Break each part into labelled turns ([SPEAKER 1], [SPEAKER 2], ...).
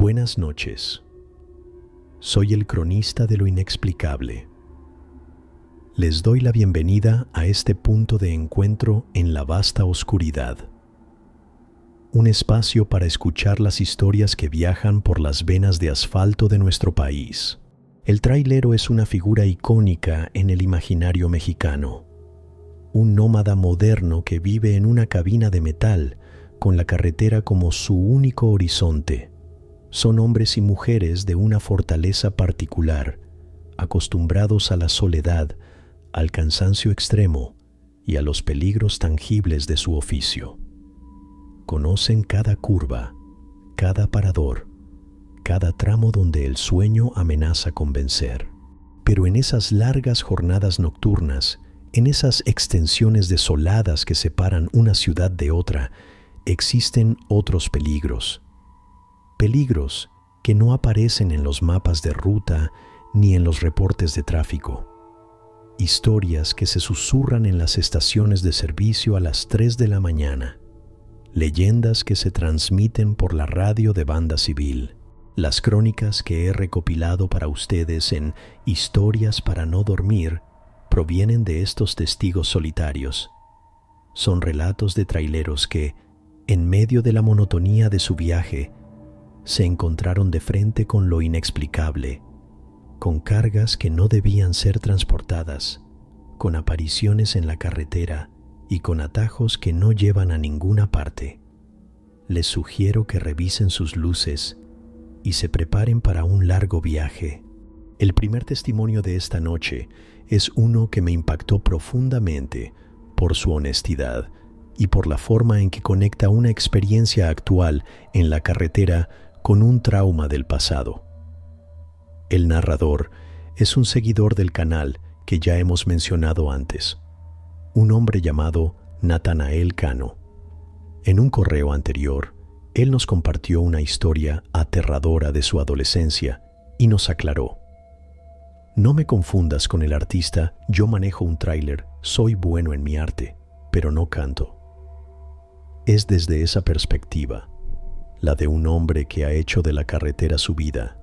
[SPEAKER 1] Buenas noches. Soy el cronista de lo inexplicable. Les doy la bienvenida a este punto de encuentro en la vasta oscuridad. Un espacio para escuchar las historias que viajan por las venas de asfalto de nuestro país. El trailero es una figura icónica en el imaginario mexicano. Un nómada moderno que vive en una cabina de metal con la carretera como su único horizonte. Son hombres y mujeres de una fortaleza particular, acostumbrados a la soledad, al cansancio extremo y a los peligros tangibles de su oficio. Conocen cada curva, cada parador, cada tramo donde el sueño amenaza con vencer. Pero en esas largas jornadas nocturnas, en esas extensiones desoladas que separan una ciudad de otra, existen otros peligros. Peligros que no aparecen en los mapas de ruta ni en los reportes de tráfico. Historias que se susurran en las estaciones de servicio a las 3 de la mañana. Leyendas que se transmiten por la radio de banda civil. Las crónicas que he recopilado para ustedes en Historias para no dormir provienen de estos testigos solitarios. Son relatos de traileros que, en medio de la monotonía de su viaje, se encontraron de frente con lo inexplicable, con cargas que no debían ser transportadas, con apariciones en la carretera y con atajos que no llevan a ninguna parte. Les sugiero que revisen sus luces y se preparen para un largo viaje. El primer testimonio de esta noche es uno que me impactó profundamente por su honestidad y por la forma en que conecta una experiencia actual en la carretera con un trauma del pasado. El narrador es un seguidor del canal que ya hemos mencionado antes, un hombre llamado Natanael Cano. En un correo anterior, él nos compartió una historia aterradora de su adolescencia y nos aclaró: no me confundas con el artista, yo manejo un tráiler, soy bueno en mi arte, pero no canto. Es desde esa perspectiva, la de un hombre que ha hecho de la carretera su vida,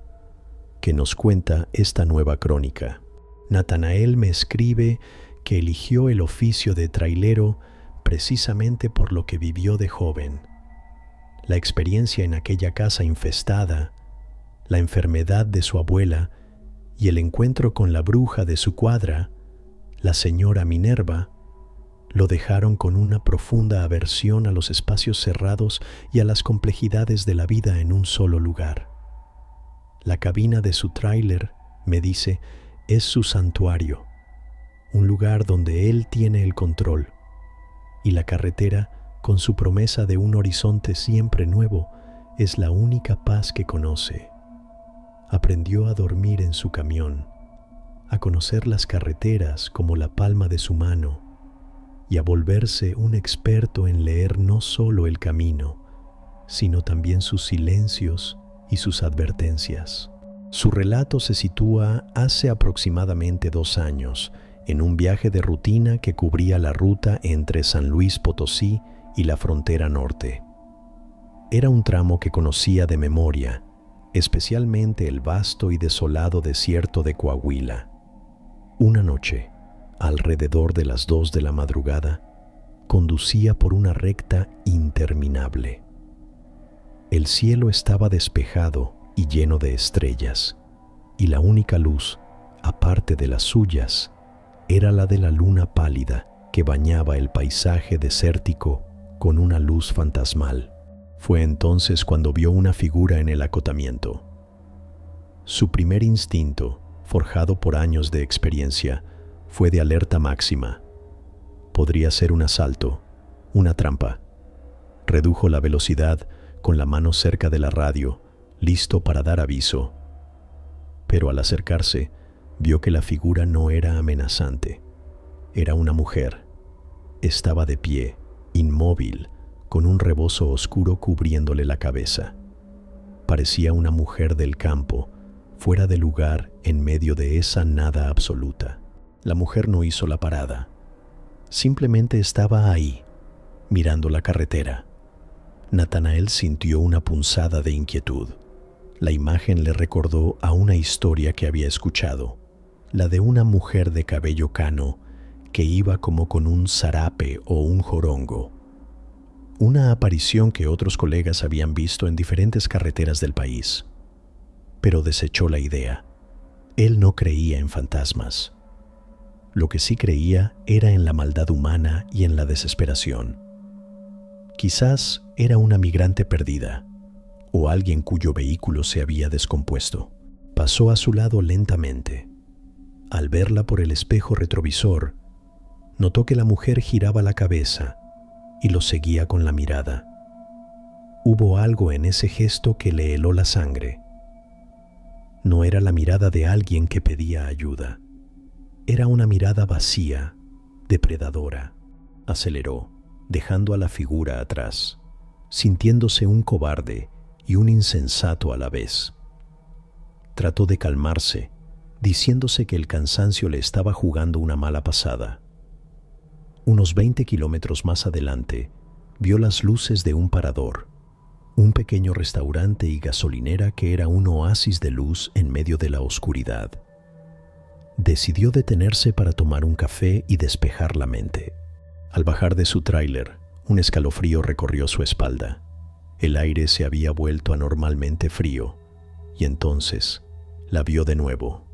[SPEAKER 1] que nos cuenta esta nueva crónica. Natanael me escribe que eligió el oficio de trailero precisamente por lo que vivió de joven. La experiencia en aquella casa infestada, la enfermedad de su abuela y el encuentro con la bruja de su cuadra, la señora Minerva, lo dejaron con una profunda aversión a los espacios cerrados y a las complejidades de la vida en un solo lugar. La cabina de su tráiler, me dice, es su santuario, un lugar donde él tiene el control, y la carretera, con su promesa de un horizonte siempre nuevo, es la única paz que conoce. Aprendió a dormir en su camión, a conocer las carreteras como la palma de su mano y a volverse un experto en leer no solo el camino, sino también sus silencios y sus advertencias. Su relato se sitúa hace aproximadamente 2 años, en un viaje de rutina que cubría la ruta entre San Luis Potosí y la frontera norte. Era un tramo que conocía de memoria, especialmente el vasto y desolado desierto de Coahuila. Una noche, alrededor de las 2 de la madrugada, conducía por una recta interminable. El cielo estaba despejado y lleno de estrellas, y la única luz, aparte de las suyas, era la de la luna pálida que bañaba el paisaje desértico con una luz fantasmal. Fue entonces cuando vio una figura en el acotamiento. Su primer instinto, forjado por años de experiencia, fue de alerta máxima. Podría ser un asalto, una trampa. Redujo la velocidad con la mano cerca de la radio, listo para dar aviso. Pero al acercarse, vio que la figura no era amenazante. Era una mujer. Estaba de pie, inmóvil, con un rebozo oscuro cubriéndole la cabeza. Parecía una mujer del campo, fuera de lugar en medio de esa nada absoluta. La mujer no hizo la parada. Simplemente estaba ahí, mirando la carretera. Natanael sintió una punzada de inquietud. La imagen le recordó a una historia que había escuchado, la de una mujer de cabello cano que iba como con un zarape o un jorongo. Una aparición que otros colegas habían visto en diferentes carreteras del país. Pero desechó la idea. Él no creía en fantasmas. Lo que sí creía era en la maldad humana y en la desesperación. Quizás era una migrante perdida o alguien cuyo vehículo se había descompuesto. Pasó a su lado lentamente. Al verla por el espejo retrovisor, notó que la mujer giraba la cabeza y lo seguía con la mirada. Hubo algo en ese gesto que le heló la sangre. No era la mirada de alguien que pedía ayuda. Era una mirada vacía, depredadora. Aceleró, dejando a la figura atrás, sintiéndose un cobarde y un insensato a la vez. Trató de calmarse, diciéndose que el cansancio le estaba jugando una mala pasada. Unos 20 kilómetros más adelante, vio las luces de un parador, un pequeño restaurante y gasolinera que era un oasis de luz en medio de la oscuridad. Decidió detenerse para tomar un café y despejar la mente. Al bajar de su tráiler, un escalofrío recorrió su espalda. El aire se había vuelto anormalmente frío, y entonces la vio de nuevo.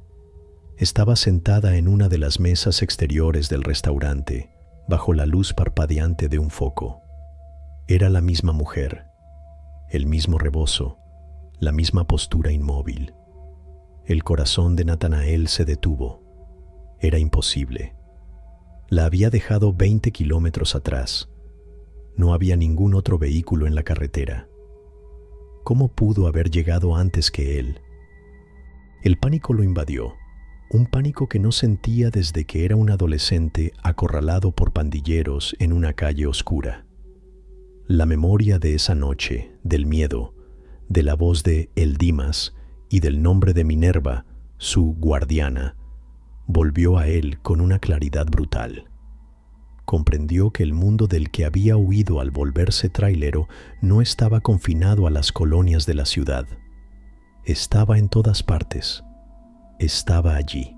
[SPEAKER 1] Estaba sentada en una de las mesas exteriores del restaurante, bajo la luz parpadeante de un foco. Era la misma mujer, el mismo rebozo, la misma postura inmóvil. El corazón de Natanael se detuvo. Era imposible. La había dejado 20 kilómetros atrás. No había ningún otro vehículo en la carretera. ¿Cómo pudo haber llegado antes que él? El pánico lo invadió. Un pánico que no sentía desde que era un adolescente acorralado por pandilleros en una calle oscura. La memoria de esa noche, del miedo, de la voz de El Dimas y del nombre de Minerva, su guardiana, volvió a él con una claridad brutal. Comprendió que el mundo del que había huido al volverse trailero no estaba confinado a las colonias de la ciudad. Estaba en todas partes. Estaba allí,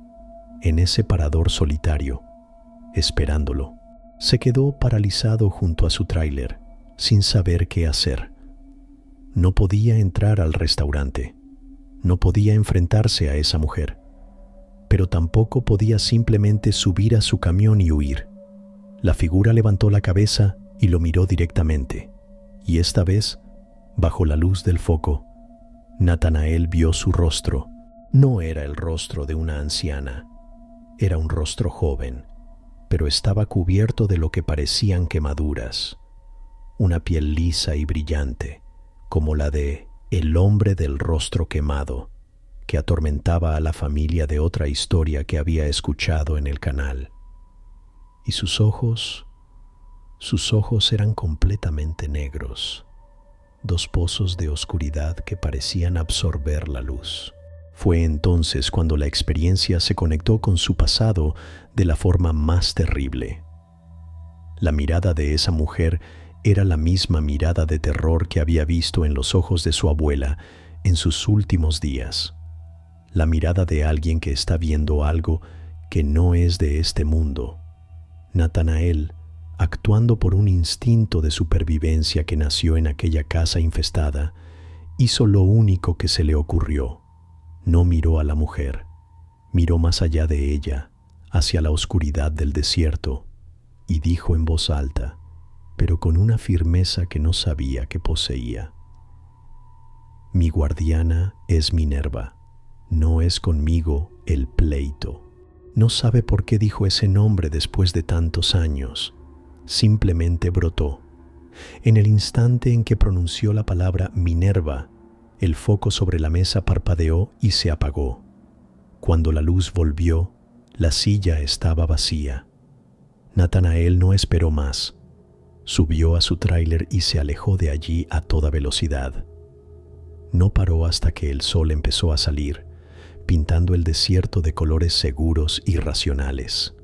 [SPEAKER 1] en ese parador solitario, esperándolo. Se quedó paralizado junto a su tráiler, sin saber qué hacer. No podía entrar al restaurante. No podía enfrentarse a esa mujer. Pero tampoco podía simplemente subir a su camión y huir. La figura levantó la cabeza y lo miró directamente. Y esta vez, bajo la luz del foco, Natanael vio su rostro. No era el rostro de una anciana. Era un rostro joven, pero estaba cubierto de lo que parecían quemaduras. Una piel lisa y brillante, como la de el hombre del rostro quemado, que atormentaba a la familia de otra historia que había escuchado en el canal. Y sus ojos eran completamente negros, dos pozos de oscuridad que parecían absorber la luz. Fue entonces cuando la experiencia se conectó con su pasado de la forma más terrible. La mirada de esa mujer era la misma mirada de terror que había visto en los ojos de su abuela en sus últimos días. La mirada de alguien que está viendo algo que no es de este mundo. Natanael, actuando por un instinto de supervivencia que nació en aquella casa infestada, hizo lo único que se le ocurrió. No miró a la mujer, miró más allá de ella, hacia la oscuridad del desierto, y dijo en voz alta, pero con una firmeza que no sabía que poseía: mi guardiana es Minerva, no es conmigo el pleito. No sabe por qué dijo ese nombre después de tantos años. Simplemente brotó. En el instante en que pronunció la palabra Minerva, el foco sobre la mesa parpadeó y se apagó. Cuando la luz volvió, la silla estaba vacía. Natanael no esperó más. Subió a su tráiler y se alejó de allí a toda velocidad. No paró hasta que el sol empezó a salir, pintando el desierto de colores seguros y racionales.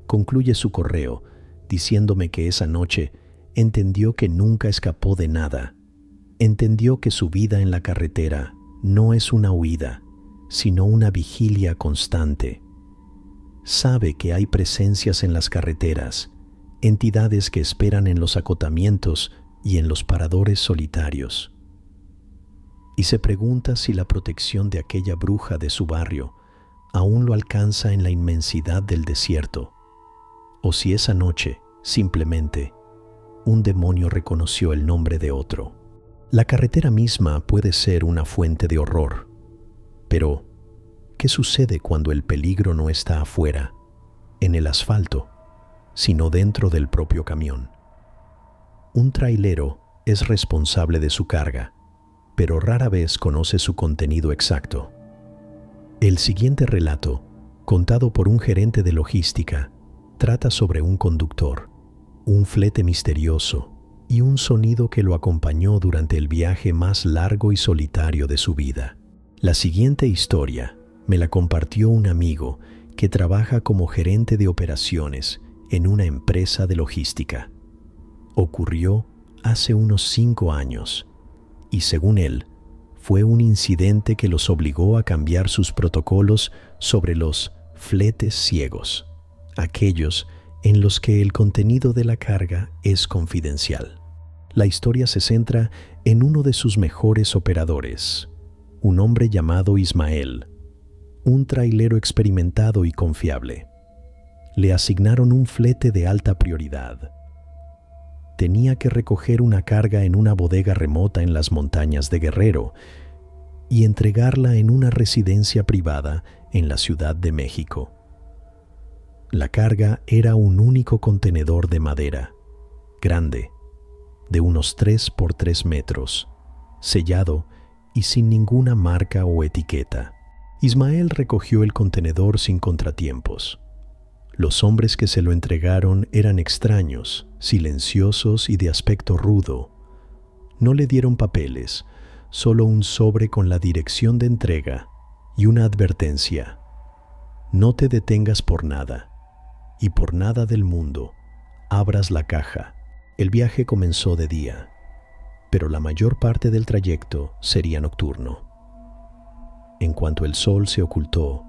[SPEAKER 1] Concluye su correo diciéndome que esa noche entendió que nunca escapó de nada. Entendió que su vida en la carretera no es una huida, sino una vigilia constante. Sabe que hay presencias en las carreteras, entidades que esperan en los acotamientos y en los paradores solitarios. Y se pregunta si la protección de aquella bruja de su barrio aún lo alcanza en la inmensidad del desierto, o si esa noche, simplemente, un demonio reconoció el nombre de otro. La carretera misma puede ser una fuente de horror, pero ¿qué sucede cuando el peligro no está afuera, en el asfalto, sino dentro del propio camión? Un trailero es responsable de su carga, pero rara vez conoce su contenido exacto. El siguiente relato, contado por un gerente de logística, trata sobre un conductor, un flete misterioso y un sonido que lo acompañó durante el viaje más largo y solitario de su vida. La siguiente historia me la compartió un amigo que trabaja como gerente de operaciones en una empresa de logística. Ocurrió hace unos 5 años y, según él, fue un incidente que los obligó a cambiar sus protocolos sobre los fletes ciegos, aquellos en los que el contenido de la carga es confidencial. La historia se centra en uno de sus mejores operadores, un hombre llamado Ismael, un trailero experimentado y confiable. Le asignaron un flete de alta prioridad. Tenía que recoger una carga en una bodega remota en las montañas de Guerrero y entregarla en una residencia privada en la Ciudad de México. La carga era un único contenedor de madera, grande, de unos 3 por 3 metros, sellado y sin ninguna marca o etiqueta. Ismael recogió el contenedor sin contratiempos. Los hombres que se lo entregaron eran extraños, silenciosos y de aspecto rudo. No le dieron papeles, solo un sobre con la dirección de entrega y una advertencia: no te detengas por nada, y por nada del mundo abras la caja. El viaje comenzó de día, pero la mayor parte del trayecto sería nocturno. En cuanto el sol se ocultó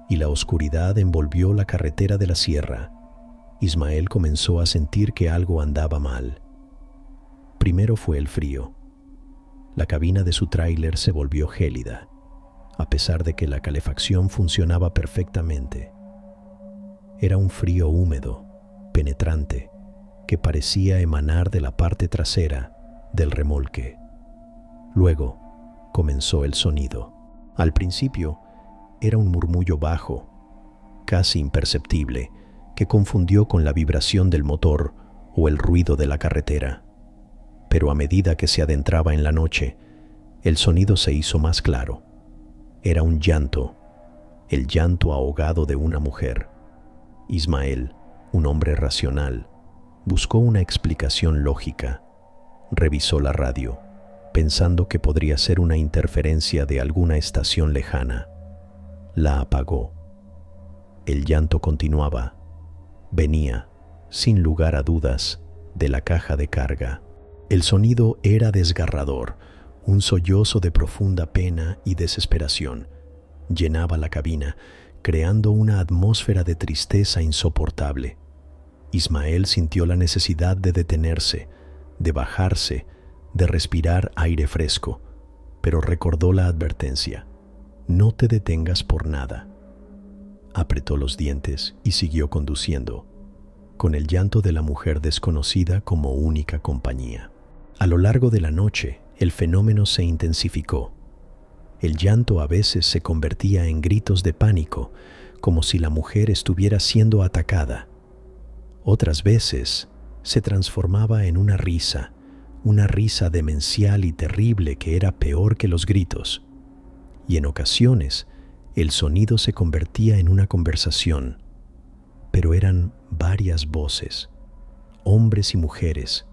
[SPEAKER 1] y la oscuridad envolvió la carretera de la sierra, Ismael comenzó a sentir que algo andaba mal. Primero fue el frío. La cabina de su tráiler se volvió gélida, a pesar de que la calefacción funcionaba perfectamente. Era un frío húmedo, penetrante, que parecía emanar de la parte trasera del remolque. Luego comenzó el sonido. Al principio era un murmullo bajo, casi imperceptible, que confundió con la vibración del motor o el ruido de la carretera. Pero a medida que se adentraba en la noche, el sonido se hizo más claro. Era un llanto, el llanto ahogado de una mujer. Ismael, un hombre racional, buscó una explicación lógica. Revisó la radio, pensando que podría ser una interferencia de alguna estación lejana. La apagó. El llanto continuaba. Venía, sin lugar a dudas, de la caja de carga. El sonido era desgarrador, un sollozo de profunda pena y desesperación. Llenaba la cabina, creando una atmósfera de tristeza insoportable. Ismael sintió la necesidad de detenerse, de bajarse, de respirar aire fresco, pero recordó la advertencia: no te detengas por nada. Apretó los dientes y siguió conduciendo, con el llanto de la mujer desconocida como única compañía. A lo largo de la noche, el fenómeno se intensificó. El llanto a veces se convertía en gritos de pánico, como si la mujer estuviera siendo atacada. Otras veces se transformaba en una risa demencial y terrible que era peor que los gritos. Y en ocasiones, el sonido se convertía en una conversación, pero eran varias voces, hombres y mujeres,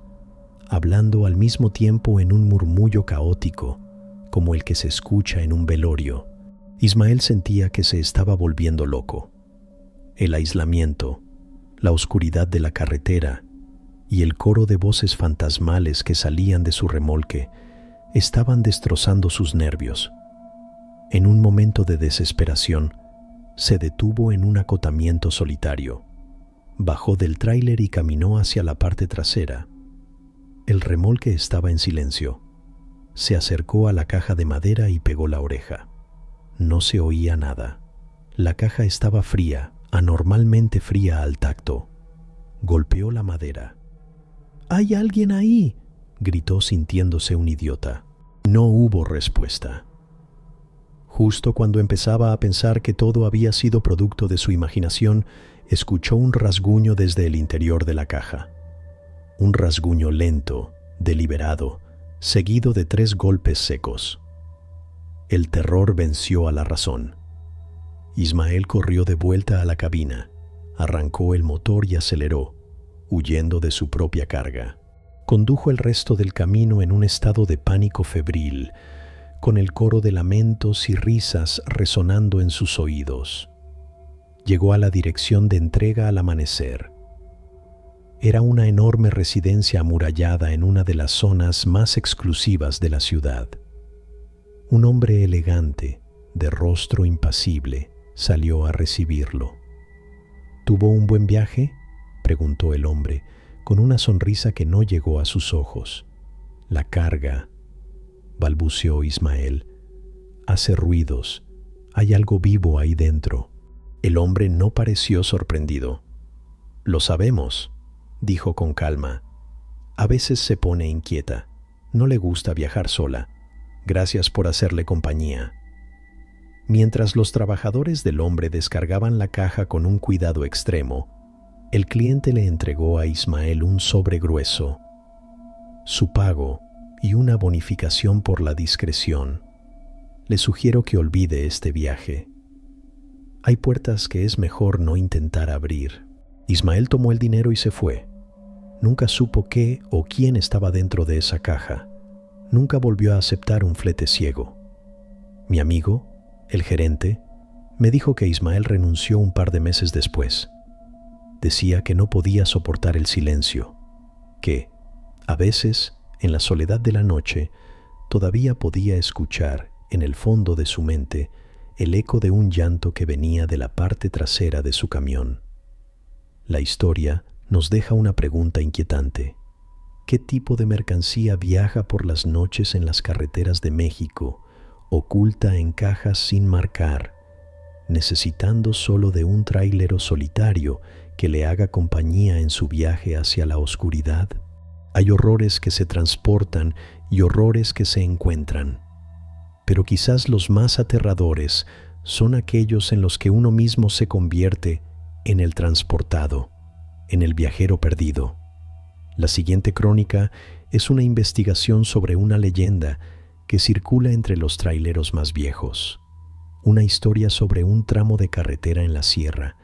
[SPEAKER 1] hablando al mismo tiempo en un murmullo caótico, como el que se escucha en un velorio. Ismael sentía que se estaba volviendo loco. El aislamiento, la oscuridad de la carretera y el coro de voces fantasmales que salían de su remolque estaban destrozando sus nervios. En un momento de desesperación, se detuvo en un acotamiento solitario. Bajó del tráiler y caminó hacia la parte trasera. El remolque estaba en silencio. Se acercó a la caja de madera y pegó la oreja. No se oía nada. La caja estaba fría, anormalmente fría al tacto. Golpeó la madera. «¡Hay alguien ahí!», gritó sintiéndose un idiota. No hubo respuesta. Justo cuando empezaba a pensar que todo había sido producto de su imaginación, escuchó un rasguño desde el interior de la caja. Un rasguño lento, deliberado, seguido de 3 golpes secos. El terror venció a la razón. Ismael corrió de vuelta a la cabina, arrancó el motor y aceleró, huyendo de su propia carga. Condujo el resto del camino en un estado de pánico febril, con el coro de lamentos y risas resonando en sus oídos. Llegó a la dirección de entrega al amanecer. Era una enorme residencia amurallada en una de las zonas más exclusivas de la ciudad. Un hombre elegante, de rostro impasible, salió a recibirlo. ¿Tuvo un buen viaje?, preguntó el hombre, con una sonrisa que no llegó a sus ojos. La carga, balbuceó Ismael, hace ruidos. Hay algo vivo ahí dentro. El hombre no pareció sorprendido. «Lo sabemos», dijo con calma. «A veces se pone inquieta. No le gusta viajar sola. Gracias por hacerle compañía». Mientras los trabajadores del hombre descargaban la caja con un cuidado extremo, el cliente le entregó a Ismael un sobre grueso, su pago y una bonificación por la discreción. «Le sugiero que olvide este viaje. Hay puertas que es mejor no intentar abrir». Ismael tomó el dinero y se fue. Nunca supo qué o quién estaba dentro de esa caja. Nunca volvió a aceptar un flete ciego. Mi amigo, el gerente, me dijo que Ismael renunció un par de meses después. Decía que no podía soportar el silencio, que, a veces, en la soledad de la noche, todavía podía escuchar, en el fondo de su mente, el eco de un llanto que venía de la parte trasera de su camión. La historia nos deja una pregunta inquietante. ¿Qué tipo de mercancía viaja por las noches en las carreteras de México, oculta en cajas sin marcar, necesitando solo de un tráilero solitario que le haga compañía en su viaje hacia la oscuridad? Hay horrores que se transportan y horrores que se encuentran, pero quizás los más aterradores son aquellos en los que uno mismo se convierte en el transportado, en el viajero perdido. La siguiente crónica es una investigación sobre una leyenda que circula entre los traileros más viejos. Una historia sobre un tramo de carretera en la sierra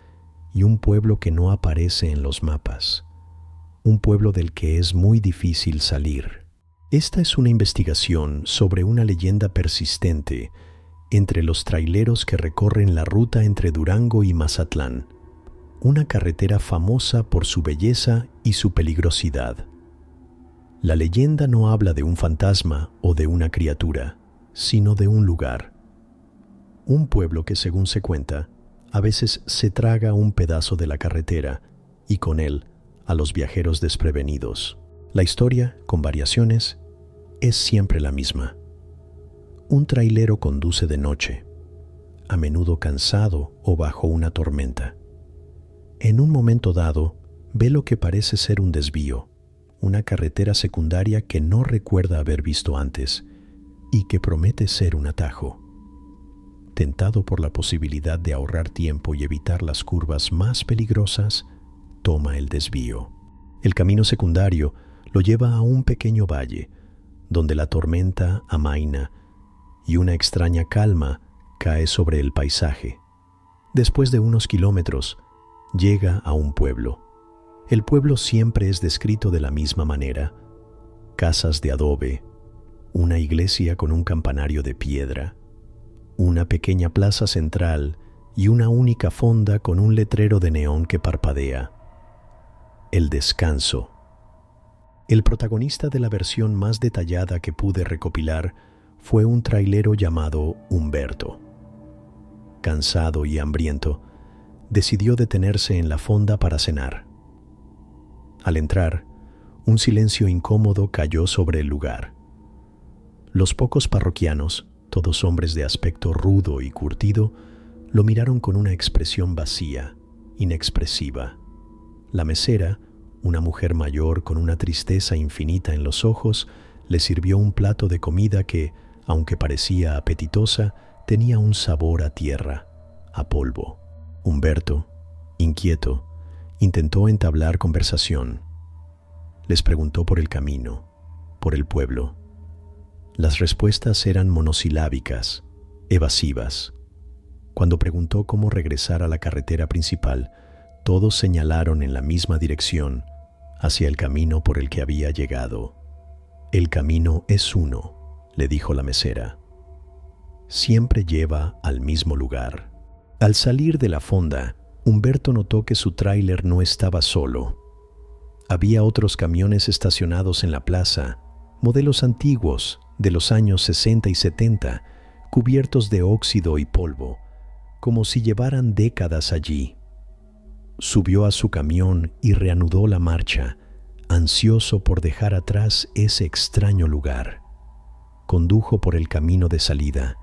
[SPEAKER 1] y un pueblo que no aparece en los mapas. Un pueblo del que es muy difícil salir. Esta es una investigación sobre una leyenda persistente entre los traileros que recorren la ruta entre Durango y Mazatlán, una carretera famosa por su belleza y su peligrosidad. La leyenda no habla de un fantasma o de una criatura, sino de un lugar. Un pueblo que, según se cuenta, a veces se traga un pedazo de la carretera y con él a los viajeros desprevenidos. La historia, con variaciones, es siempre la misma. Un trailero conduce de noche, a menudo cansado o bajo una tormenta. En un momento dado, ve lo que parece ser un desvío, una carretera secundaria que no recuerda haber visto antes y que promete ser un atajo. Tentado por la posibilidad de ahorrar tiempo y evitar las curvas más peligrosas, toma el desvío. El camino secundario lo lleva a un pequeño valle, donde la tormenta amaina y una extraña calma cae sobre el paisaje. Después de unos kilómetros, llega a un pueblo. El pueblo siempre es descrito de la misma manera: casas de adobe, una iglesia con un campanario de piedra, una pequeña plaza central y una única fonda con un letrero de neón que parpadea. El descanso. El protagonista de la versión más detallada que pude recopilar fue un trailero llamado Humberto. Cansado y hambriento, decidió detenerse en la fonda para cenar. Al entrar, un silencio incómodo cayó sobre el lugar. Los pocos parroquianos, todos hombres de aspecto rudo y curtido, lo miraron con una expresión vacía, inexpresiva. La mesera, una mujer mayor con una tristeza infinita en los ojos, le sirvió un plato de comida que, aunque parecía apetitosa, tenía un sabor a tierra, a polvo. Humberto, inquieto, intentó entablar conversación. Les preguntó por el camino, por el pueblo. Las respuestas eran monosilábicas, evasivas. Cuando preguntó cómo regresar a la carretera principal, todos señalaron en la misma dirección, hacia el camino por el que había llegado. «El camino es uno», le dijo la mesera. «Siempre lleva al mismo lugar». Al salir de la fonda, Humberto notó que su tráiler no estaba solo. Había otros camiones estacionados en la plaza, modelos antiguos de los años 60 y 70, cubiertos de óxido y polvo, como si llevaran décadas allí. Subió a su camión y reanudó la marcha, ansioso por dejar atrás ese extraño lugar. Condujo por el camino de salida,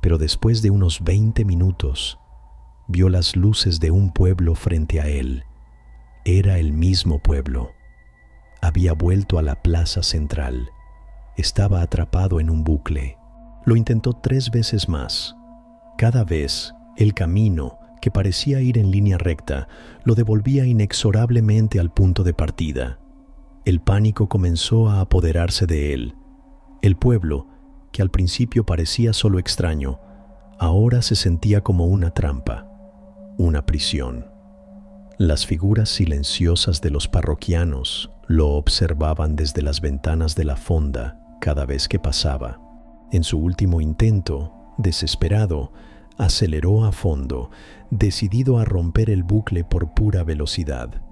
[SPEAKER 1] pero después de unos 20 minutos, vio las luces de un pueblo frente a él. Era el mismo pueblo. Había vuelto a la plaza central. Estaba atrapado en un bucle. Lo intentó 3 veces más. Cada vez, el camino, que parecía ir en línea recta, lo devolvía inexorablemente al punto de partida. El pánico comenzó a apoderarse de él. El pueblo, que al principio parecía solo extraño, ahora se sentía como una trampa, una prisión. Las figuras silenciosas de los parroquianos lo observaban desde las ventanas de la fonda cada vez que pasaba. En su último intento, desesperado, aceleró a fondo, decidido a romper el bucle por pura velocidad.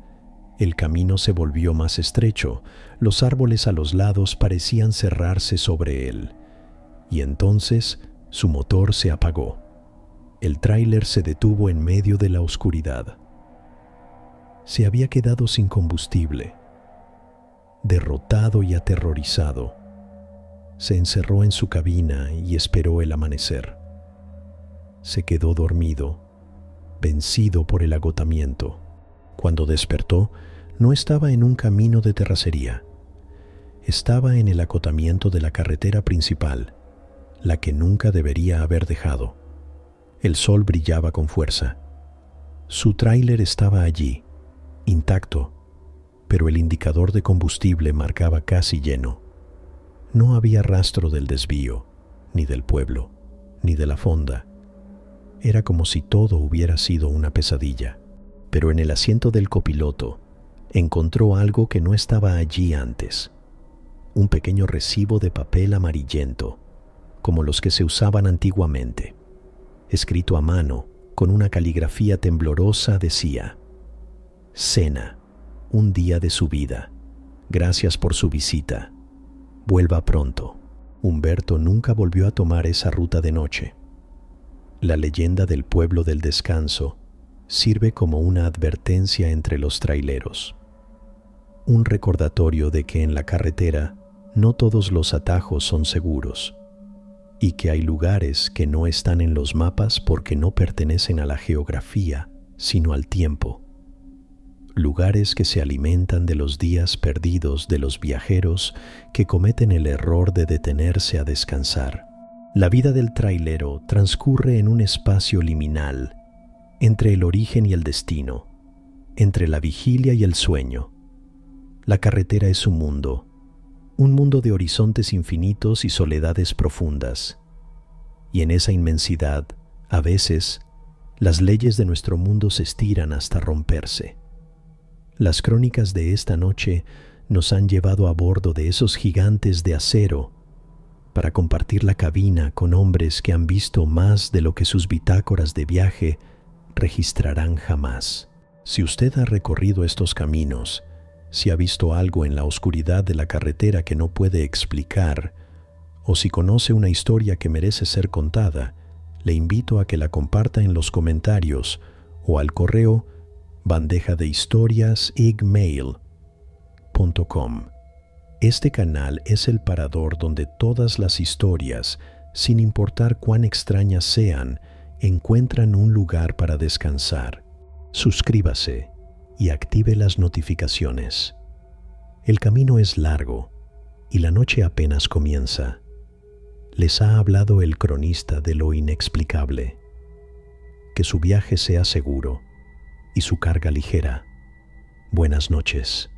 [SPEAKER 1] El camino se volvió más estrecho, los árboles a los lados parecían cerrarse sobre él. Y entonces su motor se apagó. El tráiler se detuvo en medio de la oscuridad. Se había quedado sin combustible. Derrotado y aterrorizado, se encerró en su cabina y esperó el amanecer. Se quedó dormido, vencido por el agotamiento. Cuando despertó, no estaba en un camino de terracería. Estaba en el acotamiento de la carretera principal, la que nunca debería haber dejado. El sol brillaba con fuerza. Su tráiler estaba allí, intacto, pero el indicador de combustible marcaba casi lleno. No había rastro del desvío, ni del pueblo, ni de la fonda. Era como si todo hubiera sido una pesadilla. Pero en el asiento del copiloto encontró algo que no estaba allí antes. Un pequeño recibo de papel amarillento, como los que se usaban antiguamente. Escrito a mano, con una caligrafía temblorosa, decía: «Cena, un día de su vida. Gracias por su visita. Vuelva pronto». Humberto nunca volvió a tomar esa ruta de noche. La leyenda del pueblo del descanso sirve como una advertencia entre los traileros. Un recordatorio de que en la carretera no todos los atajos son seguros y que hay lugares que no están en los mapas porque no pertenecen a la geografía, sino al tiempo. Lugares que se alimentan de los días perdidos de los viajeros que cometen el error de detenerse a descansar. La vida del trailero transcurre en un espacio liminal, entre el origen y el destino, entre la vigilia y el sueño. La carretera es un mundo de horizontes infinitos y soledades profundas. Y en esa inmensidad, a veces, las leyes de nuestro mundo se estiran hasta romperse. Las crónicas de esta noche nos han llevado a bordo de esos gigantes de acero para compartir la cabina con hombres que han visto más de lo que sus bitácoras de viaje registrarán jamás. Si usted ha recorrido estos caminos, si ha visto algo en la oscuridad de la carretera que no puede explicar, O si conoce una historia que merece ser contada, le invito a que la comparta en los comentarios o al correo bandejadehistorias@gmail.com. Este canal es el parador donde todas las historias, sin importar cuán extrañas sean, encuentran un lugar para descansar. Suscríbase y active las notificaciones. El camino es largo y la noche apenas comienza. Les ha hablado el cronista de lo inexplicable. Que su viaje sea seguro y su carga ligera. Buenas noches.